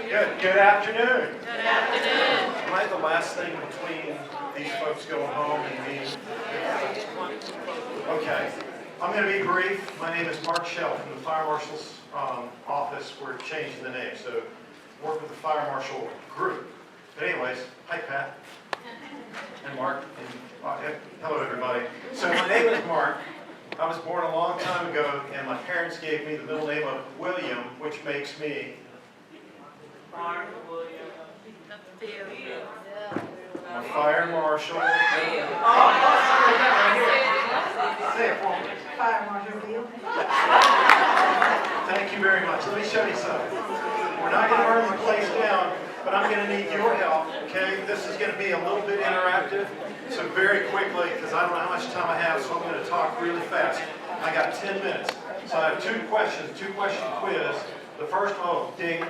Good afternoon. Good afternoon. Am I the last thing between these folks going home and me? Okay. I'm going to be brief. My name is Mark Shell from the Fire Marshal's office. We're changing the name, so work with the Fire Marshal group. But anyways, hi Pat and Mark. And, hello everybody. So my name is Mark. I was born a long time ago, and my parents gave me the middle name of William, which makes me a fire marshal. Say it for me. Fire Marshal Field. Thank you very much. Let me show you something. We're not going to burn the place down, but I'm going to need your help, okay? This is going to be a little bit interactive, so very quickly, because I don't know how much time I have, so I'm going to talk really fast. I got 10 minutes. So I have two question quiz. The first one, oh, ding.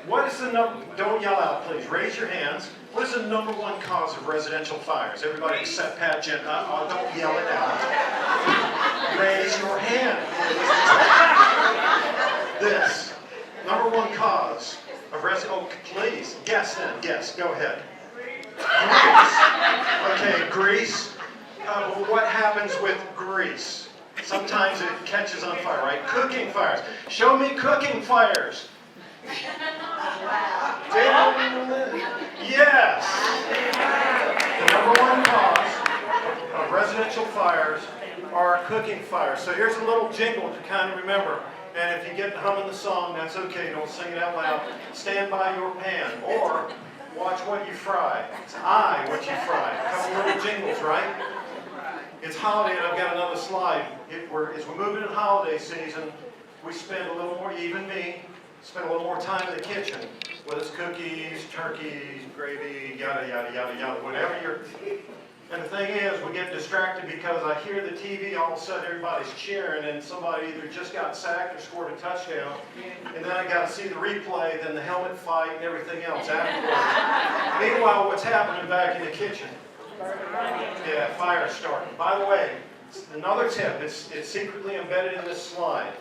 What is the number, don't yell out please, raise your hands. What is the number one cause of residential fires? Everybody except Pat Jen, don't yell it out. Raise your hand. This, number one cause of residential, oh please, guess then, guess, go ahead. Grease. Okay, grease. Well, what happens with grease? Sometimes it catches on fire, right? Cooking fires. Show me cooking fires. Yes. The number one cause of residential fires are cooking fires. So here's a little jingle to kind of remember. And if you get humming the song, that's okay. Don't sing it out loud. Stand by your pan. Or watch what you fry. It's eye what you fry. A couple little jingles, right? It's holiday, and I've got another slide. As we're moving in holiday season, we spend a little more, even me, spend a little more time in the kitchen. Whether it's cookies, turkeys, gravy, yada, yada, yada, yada, whatever you're... And the thing is, we get distracted because I hear the TV, all of a sudden everybody's cheering, and somebody either just got sacked or scored a touchdown. And then I got to see the replay, then the helmet fight, and everything else afterwards. Meanwhile, what's happening back in the kitchen? Yeah, fire starting. By the way, another tip, it's secretly embedded in this slide.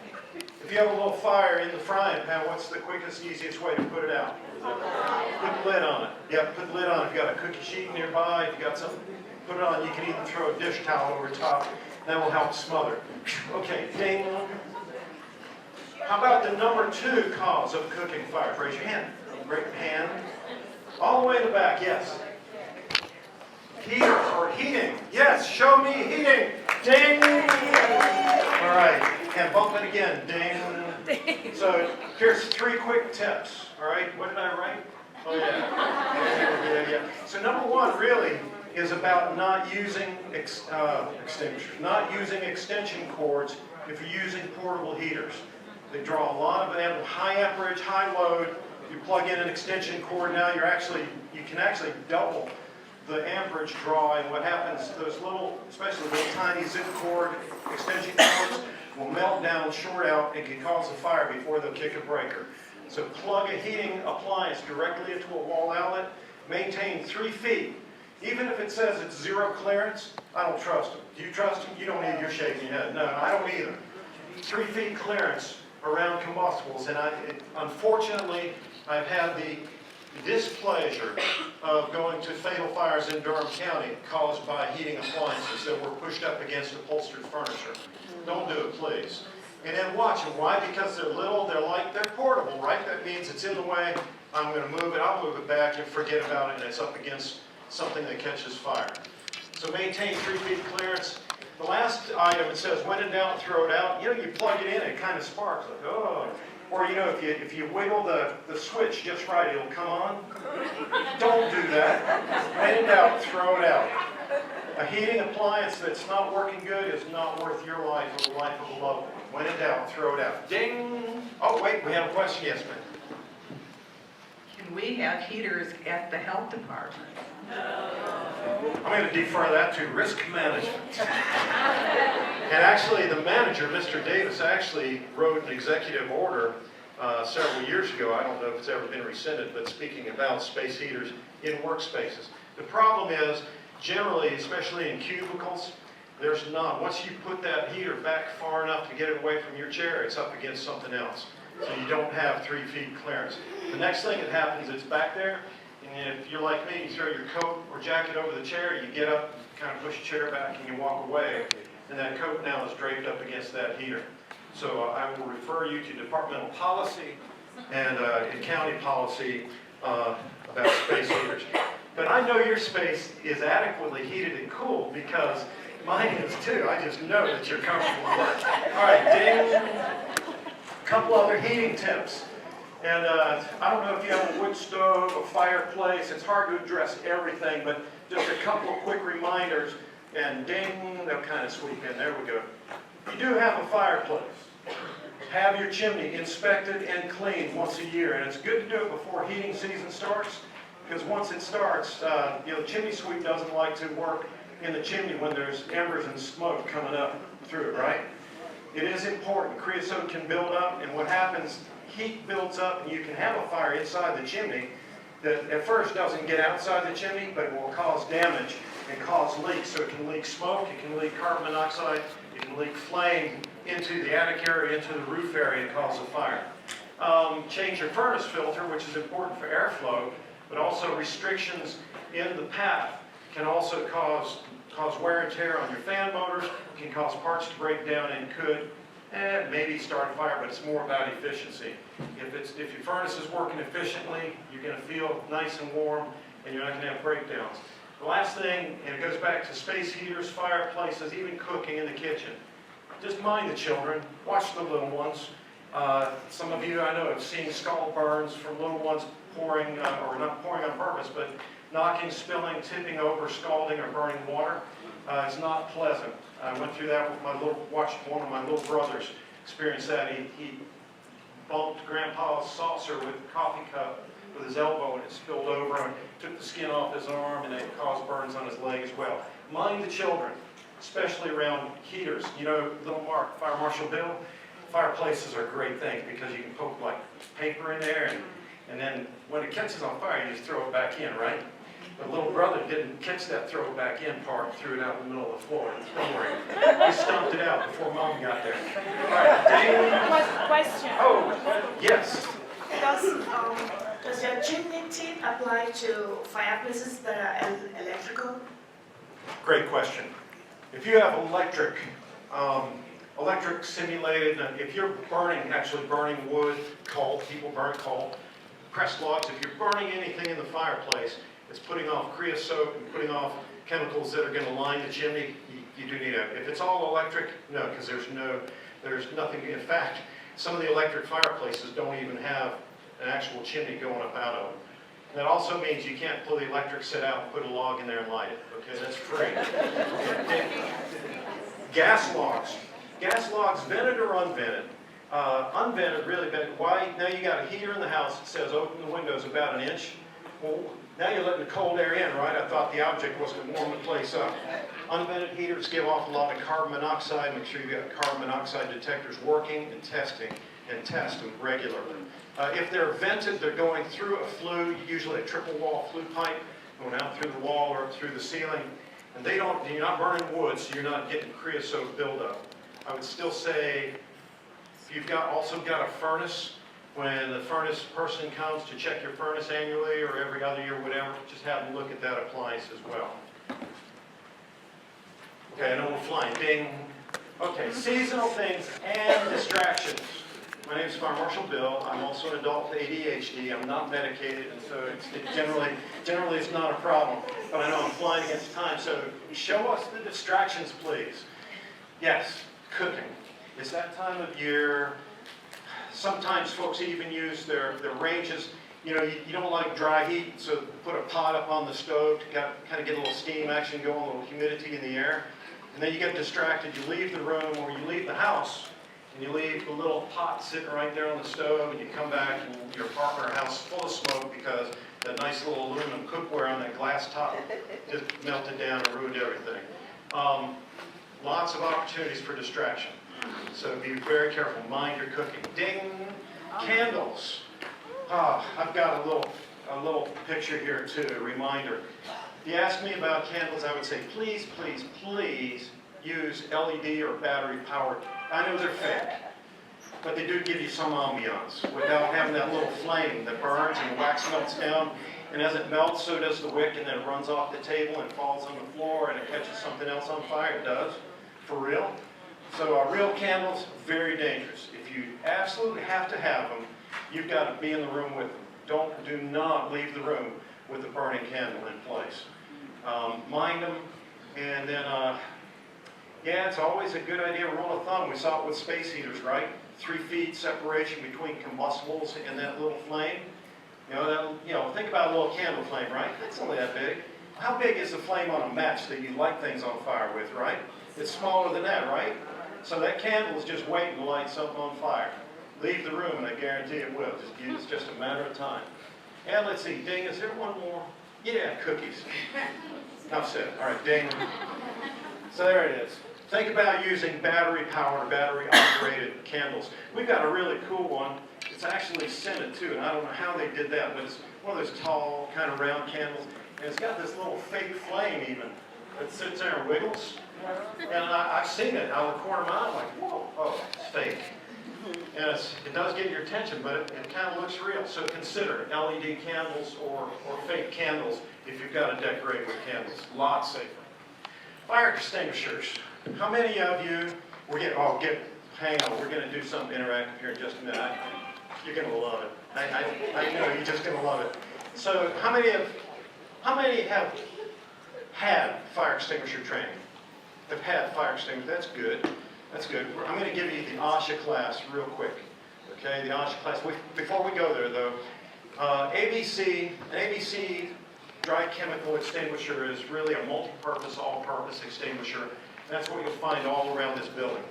If you have a little fire in the frying pan, what's the quickest, easiest way to put it out? Put the lid on it. Yep, put the lid on it. If you've got a cookie sheet nearby, if you've got something, put it on. You can even throw a dish towel over top. That will help smother. Okay, ding. How about the number two cause of cooking fires? Raise your hand. Raise your hand. All the way in the back, yes. Heaters or heating. Yes, show me heating. Ding. All right, and bump it again. Ding. So here's three quick tips. All right, what did I write? Oh yeah. So number one really is about not using extinguishers, not using extension cords if you're using portable heaters. They draw a lot of high amperage, high load. You plug in an extension cord now, you can actually double the amperage draw, and what happens, those little, especially little tiny zip cord extension cords will melt down, short out, and can cause a fire before they'll kick a breaker. So plug a heating appliance directly into a wall outlet, maintain 3 feet. Even if it says it's zero clearance, I don't trust them. Do you trust them? You don't need, you're shaking your head. No, I don't either. 3 feet clearance around combustibles, and unfortunately, I've had the displeasure of going to fatal fires in Durham County caused by heating appliances that were pushed up against upholstered furniture. Don't do it, please. And then watch them. Why? Because they're little, they're portable, right? That means it's in the way. I'm going to move it, I'll move it back and forget about it, and it's up against something that catches fire. So maintain 3 feet clearance. The last item, it says, when in doubt, throw it out. You know, you plug it in, it kind of sparks, like, oh. Or, you know, if you wiggle the switch just right, it'll come on. Don't do that. When in doubt, throw it out. A heating appliance that's not working good is not worth your life or the life of a loved one. When in doubt, throw it out. Ding! Oh, wait, we have a question. Yes, ma'am. Can we have heaters at the health department? I'm going to defer that to risk management. And actually, the manager, Mr. Davis, actually wrote an executive order several years ago. I don't know if it's ever been rescinded, but speaking about space heaters in workspaces. The problem is, generally, especially in cubicles, there's not. Once you put that heater back far enough to get it away from your chair, it's up against something else. so you don't have 3 feet clearance. The next thing that happens, it's back there, and if you're like me, you throw your coat or jacket over the chair, you get up, kind of push the chair back, and you walk away, and that coat now is draped up against that heater. So I will refer you to departmental policy and county policy about space heaters. But I know your space is adequately heated and cooled because mine is too. I just know that you're comfortable with it. All right, ding. A couple other heating tips. And I don't know if you have a wood stove, a fireplace. It's hard to address everything, but just a couple of quick reminders. And ding, they'll kind of sweep in. There we go. You do have a fireplace. Have your chimney inspected and cleaned once a year. And it's good to do it before heating season starts, because once it starts, the chimney sweep doesn't like to work in the chimney when there's embers and smoke coming up through it, right? It is important. Creosote can build up, and what happens, heat builds up, and you can have a fire inside the chimney that at first doesn't get outside the chimney, but it will cause damage and cause leaks. So it can leak smoke, it can leak carbon monoxide, it can leak flame into the attic area, into the roof area, and cause a fire. Change your furnace filter, which is important for airflow, but also restrictions in the path can also cause wear and tear on your fan motors, can cause parts to break down, and could maybe start a fire, but it's more about efficiency. If your furnace is working efficiently, you're going to feel nice and warm, and you're not going to have breakdowns. The last thing, and it goes back to space heaters, fireplaces, even cooking in the kitchen. Just mind the children, watch the little ones. Some of you I know have seen scald burns from little ones pouring, or not pouring on purpose, but knocking, spilling, tipping over, scalding, or burning water. It's not pleasant. I went through that with watched one of my little brothers experience that. He bumped Grandpa's saucer with a coffee cup with his elbow, and it spilled over and took the skin off his arm, and it caused burns on his leg as well. Mind the children, especially around heaters. You know, little Fire Marshal Bill, fireplaces are a great thing because you can poke like paper in there, and then when it catches on fire, you just throw it back in, right? But little brother didn't catch that throw it back in part and threw it out in the middle of the floor. Don't worry. He stomped it out before Mom got there. All right, Dave. Question. Oh, yes. Does your chimney tip apply to fireplaces that are electrical? Great question. If you have electric simulated, if you're actually burning wood, coal, people burn coal, press logs, if you're burning anything in the fireplace, it's putting off creosote and putting off chemicals that are going to line the chimney, you do need if it's all electric, no, because there's nothing. In fact, some of the electric fireplaces don't even have an actual chimney going up out of them. And that also means you can't pull the electric set out and put a log in there and light it. Okay, that's free. Gas logs. Gas logs, vented or unvented. Unvented, really vented. Why? Now you got a heater in the house that says open the windows about an inch. Well, now you're letting the cold air in, right? I thought the object was to warm the place up. Unvented heaters give off a lot of carbon monoxide. Make sure you've got carbon monoxide detectors working and test them regularly. If they're vented, they're going through a flue, usually a triple wall flue pipe, going out through the wall or through the ceiling. And you're not burning wood, so you're not getting creosote buildup. I would still say, if you've also got a furnace, when the furnace person comes to check your furnace annually or every other year, whatever, just have them look at that appliance as well. Okay, I know we're flying. Ding. Okay, seasonal things and distractions. My name is Fire Marshal Bill. I'm also an adult with ADHD. I'm not medicated, and so generally it's not a problem. But I know I'm flying against time, so show us the distractions, please. Yes, cooking. It's that time of year. Sometimes folks even use their ranges. You know, you don't like dry heat, so put a pot up on the stove to kind of get a little steam action going, a little humidity in the air. And then you get distracted. You leave the room or you leave the house, and you leave the little pot sitting right there on the stove, and you come back and your apartment or house is full of smoke because that nice little aluminum cookware on that glass top just melted down and ruined everything. Lots of opportunities for distraction. So be very careful. Mind your cooking. Ding! Candles. I've got a little picture here too, a reminder. If you ask me about candles, I would say please, please, please use LED or battery powered. I know they're fake, but they do give you some ambiance without having that little flame that burns and the wax melts down. And as it melts, so does the wick, and then it runs off the table and falls on the floor, and it catches something else on fire. It does, for real. So real candles, very dangerous. If you absolutely have to have them, you've got to be in the room with them. Do not leave the room with a burning candle in place. Mind them, and then, yeah, it's always a good idea. Rule of thumb, we saw it with space heaters, right? 3 feet separation between combustibles and that little flame. Think about a little candle flame, right? It's only that big. How big is the flame on a match that you light things on fire with, right? It's smaller than that, right? So that candle is just waiting to light something on fire. Leave the room, and I guarantee it will. It's just a matter of time. And let's see, ding, is there one more? Yeah, cookies. Enough said. All right, ding. So there it is. Think about using battery-powered, battery-operated candles. We've got a really cool one. It's actually scented too, and I don't know how they did that, but it's one of those tall, kind of round candles, and it's got this little fake flame even that sits there and wiggles. And I've seen it out of the corner of my eye. I'm like, whoa, oh, it's fake. And it does get your attention, but it kind of looks real. So consider LED candles or fake candles if you've got to decorate with candles. A lot safer. Fire extinguishers. How many of you, hang on, we're going to do something interactive here in just a minute. You're going to love it. I know, you're just going to love it. So how many have had fire extinguisher training? Have had fire extinguisher, that's good. That's good. I'm going to give you the OSHA class real quick. Okay, the OSHA class. Before we go there though, an ABC dry chemical extinguisher is really a multi-purpose, all-purpose extinguisher. That's what you'll find all around this building.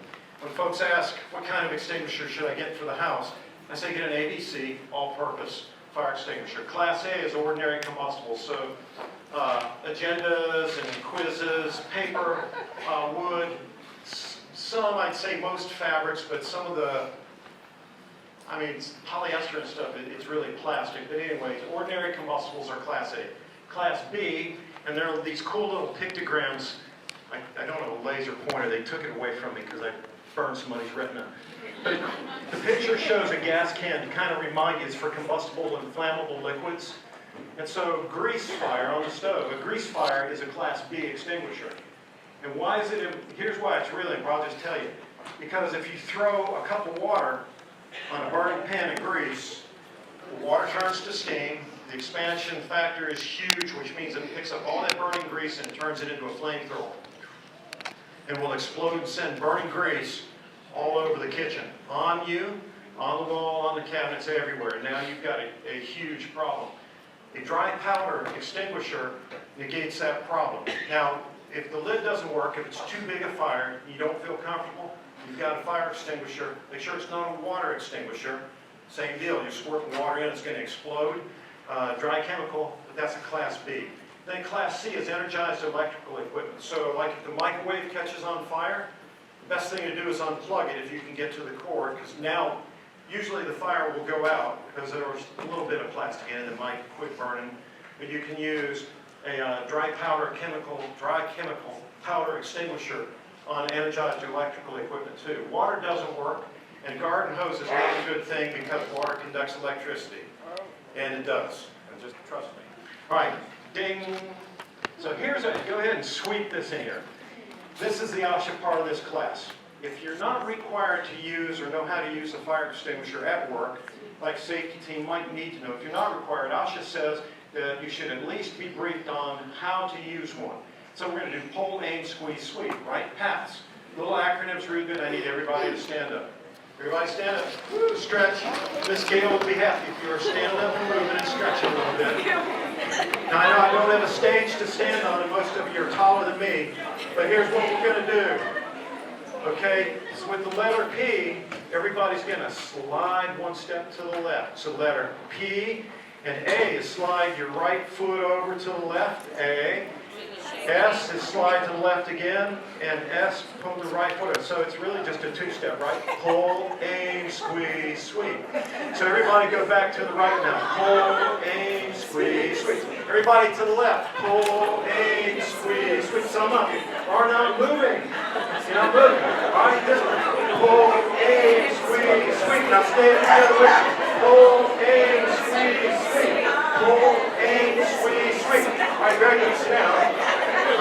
When folks ask, what kind of extinguisher should I get for the house? I say get an ABC, all-purpose fire extinguisher. Class A is ordinary combustible, so agendas and quizzes, paper, wood, some, I'd say most fabrics, but some of the, polyester and stuff, it's really plastic. But anyways, ordinary combustibles are Class A. Class B, and there are these cool little pictograms. I don't have a laser pointer. They took it away from me because I burned somebody's retina. But the picture shows a gas can to kind of remind you it's for combustible and flammable liquids. And so grease fire on the stove, a grease fire is a Class B extinguisher. And why is it, here's why it's really important, I'll just tell you. Because if you throw a cup of water on a burning pan of grease, the water turns to steam, the expansion factor is huge, which means it picks up all that burning grease and turns it into a flamethrower. And will explode and send burning grease all over the kitchen. On you, on the wall, on the cabinets, everywhere. And now you've got a huge problem. A dry powder extinguisher negates that problem. Now, if the lid doesn't work, if it's too big a fire, you don't feel comfortable, you've got a fire extinguisher, make sure it's not a water extinguisher. Same deal, you squirt water in, it's going to explode. Dry chemical, but that's a Class B. Then Class C is energized electrical equipment. So like if the microwave catches on fire, the best thing to do is unplug it if you can get to the cord, because now usually the fire will go out because there was a little bit of plastic in it that might quit burning. But you can use a dry chemical powder extinguisher on energized electrical equipment too. Water doesn't work, and garden hose is not a good thing because water conducts electricity. And it does. And just trust me. All right, ding. So go ahead and sweep this in here. This is the OSHA part of this class. If you're not required to use or know how to use a fire extinguisher at work, like safety team might need to know, if you're not required, OSHA says that you should at least be briefed on how to use one. So we're going to do pull, aim, squeeze, sweep, right? PASS. Little acronyms, real good. I need everybody to stand up. Everybody stand up. Woo, stretch. Miss Gail would be happy if you were standing up and moving and stretching a little bit. Now, I know I don't have a stage to stand on, and most of you are taller than me, but here's what we're going to do. Okay, so with the letter P, everybody's going to slide one step to the left. So letter P, and A is slide your right foot over to the left, A. S is slide to the left again, and S, pull the right foot up. So it's really just a two-step, right? Pull, aim, squeeze, sweep. So everybody go back to the right now. Pull, aim, squeeze, sweep. Everybody to the left. Pull, aim, squeeze, sweep. Some of you are not moving. You're not moving. All right, this one. Pull, aim, squeeze. squeeze, sweep. Now stand together with me. Pull, aim, squeeze, sweep. Pull, aim, squeeze, sweep. All right, very good. Sit down. All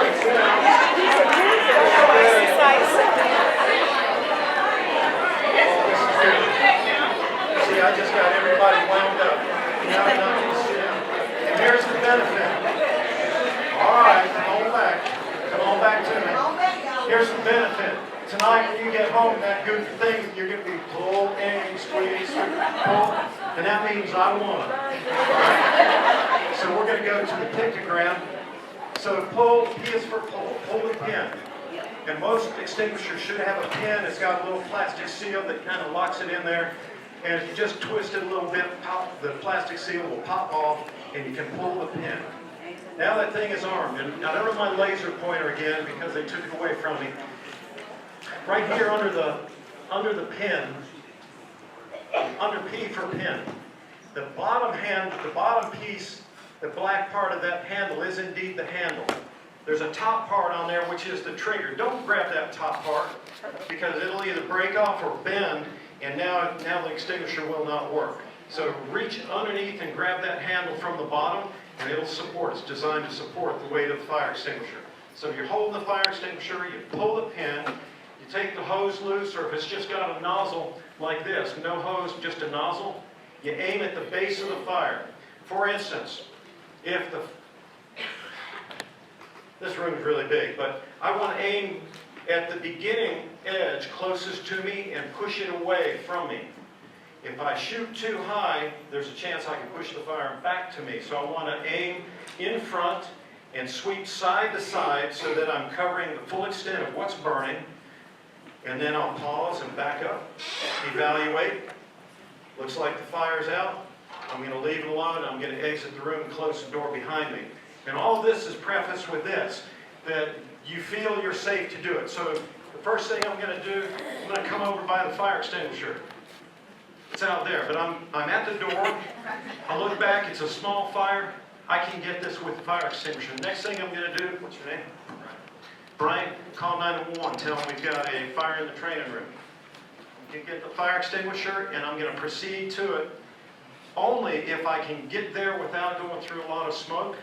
right, sit down. See, I just got everybody wound up. Now you can sit down. And here's the benefit. All right, come on back. Come on back to me. Here's the benefit. Tonight when you get home, that goofy thing, you're going to be pull, aim, squeeze, pull. And that means I won. Right? So we're going to go to the pictogram. So pull, P is for pull. Pull the pin. And most extinguishers should have a pin. It's got a little plastic seal that kind of locks it in there. And if you just twist it a little bit, the plastic seal will pop off and you can pull the pin. Now that thing is armed. And now there was my laser pointer again because they took it away from me. Right here under the pin, under P for pin, the bottom piece, the black part of that handle is indeed the handle. There's a top part on there which is the trigger. Don't grab that top part because it'll either break off or bend and now the extinguisher will not work. So reach underneath and grab that handle from the bottom and it'll support. It's designed to support the weight of the fire extinguisher. So you're holding the fire extinguisher, you pull the pin, you take the hose loose, or if it's just got a nozzle like this, no hose, just a nozzle, you aim at the base of the fire. For instance, if this room is really big, but I want to aim at the beginning edge closest to me and push it away from me. If I shoot too high, there's a chance I can push the fire back to me. So I want to aim in front and sweep side to side so that I'm covering the full extent of what's burning. And then I'll pause and back up, evaluate. Looks like the fire's out. I'm going to leave it alone. I'm going to exit the room, close the door behind me. And all of this is prefaced with this, that you feel you're safe to do it. So the first thing I'm going to do, I'm going to come over by the fire extinguisher. It's out there, but I'm at the door. I look back, it's a small fire. I can get this with the fire extinguisher. Next thing I'm going to do, what's your name? Brian, call 911. Tell them we've got a fire in the training room. You get the fire extinguisher, and I'm going to proceed to it only if I can get there without going through a lot of smoke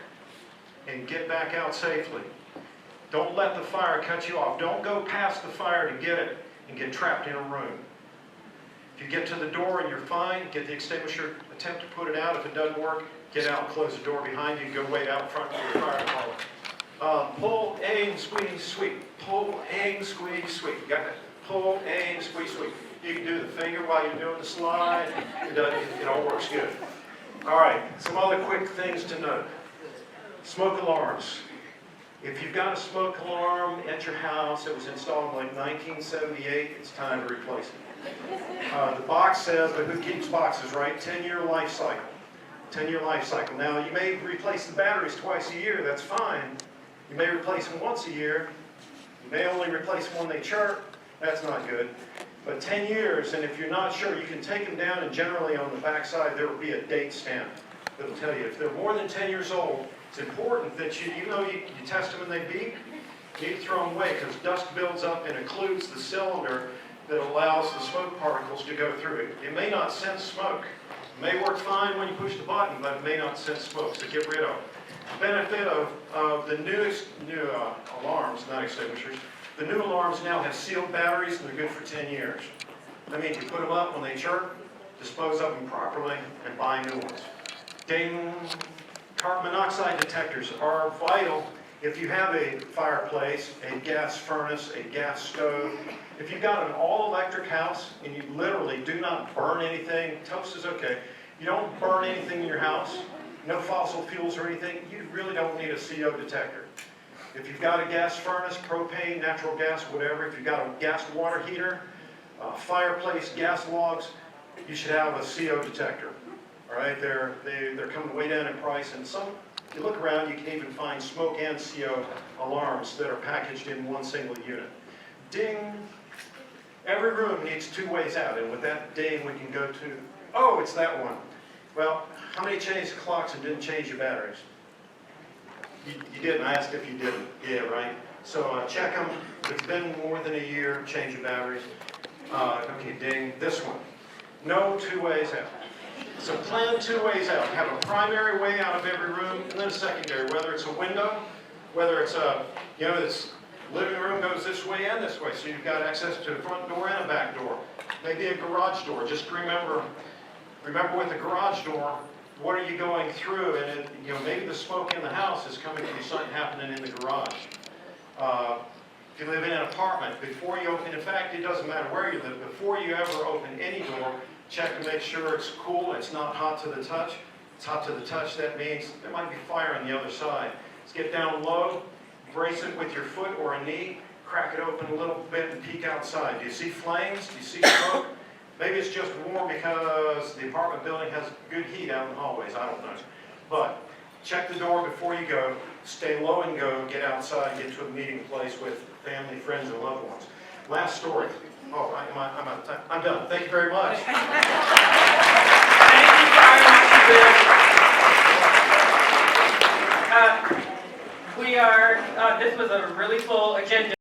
and get back out safely. Don't let the fire cut you off. Don't go past the fire to get it and get trapped in a room. If you get to the door and you're fine, get the extinguisher, attempt to put it out. If it doesn't work, get out, close the door behind you, go wait out front for the fire department. Pull, aim, squeeze, sweep. Pull, aim, squeeze, sweep. You got that? Pull, aim, squeeze, sweep. You can do the finger while you're doing the slide. It all works good. All right, some other quick things to note. Smoke alarms. If you've got a smoke alarm at your house that was installed in like 1978, it's time to replace it. The box says, but who keeps boxes, right? 10-year life cycle. 10-year life cycle. Now, you may replace the batteries twice a year. That's fine. You may replace them once a year. You may only replace them when they chirp. That's not good. But 10 years, and if you're not sure, you can take them down, and generally on the back side there will be a date stamp that will tell you. If they're more than 10 years old, it's important that you test them and they beep, you need to throw them away because dust builds up and occludes the cylinder that allows the smoke particles to go through it. It may not sense smoke. It may work fine when you push the button, but it may not sense smoke, so get rid of it. The benefit of the new alarms, not extinguishers, the new alarms now have sealed batteries and they're good for 10 years. That means you put them up when they chirp, dispose of them properly, and buy new ones. Ding! Carbon monoxide detectors are vital if you have a fireplace, a gas furnace, a gas stove. If you've got an all-electric house and you literally do not burn anything, toast is okay. You don't burn anything in your house, no fossil fuels or anything, you really don't need a CO detector. If you've got a gas furnace, propane, natural gas, whatever, if you've got a gas water heater, fireplace, gas logs, you should have a CO detector. All right, they're coming way down in price, and some, if you look around, you can even find smoke and CO alarms that are packaged in one single unit. Ding! Every room needs two ways out, and with that ding, we can go to, oh, it's that one. Well, how many changed the clocks and didn't change your batteries? You didn't. I asked if you didn't. Yeah, right. So check them. If it's been more than a year, change your batteries. Okay, ding, this one. No two ways out. So plan 2 ways out. Have a primary way out of every room and then a secondary, whether it's a window, whether it's a, this living room goes this way and this way, so you've got access to the front door and a back door. Maybe a garage door. Just remember with a garage door, what are you going through? And maybe the smoke in the house is coming from something happening in the garage. If you live in an apartment, before you open, in fact, it doesn't matter where you live, before you ever open any door, check to make sure it's cool, it's not hot to the touch. It's hot to the touch, that means there might be fire on the other side. Let's get down low, brace it with your foot or a knee, crack it open a little bit and peek outside. Do you see flames? Do you see smoke? Maybe it's just warm because the apartment building has good heat out in the hallways, I don't know. But check the door before you go, stay low and go, get outside, get to a meeting place with family, friends, and loved ones. Last story. Oh, I'm out of time. I'm done. Thank you very much. Thank you very much, Bill. This was a really full agenda.